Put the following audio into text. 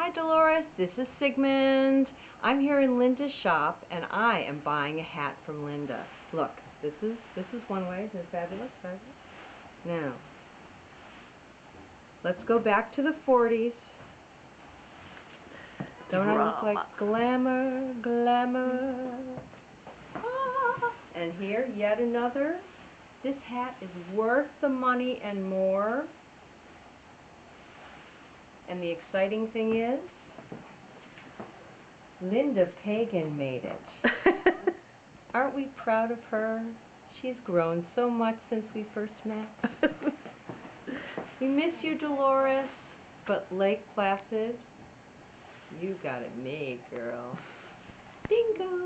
Hi Dolores, this is Cigmond. I'm here in Linda's shop and I am buying a hat from Linda. Look, this is one way. Isn't it fabulous? Now, let's go back to the 40s. Don't I look like glamour, glamour? Ah. And here, yet another. This hat is worth the money and more. And the exciting thing is, Linda Pagan made it. Aren't we proud of her? She's grown so much since we first met. We miss you, Dolores, but Lake Placid, you got it made, girl. Bingo!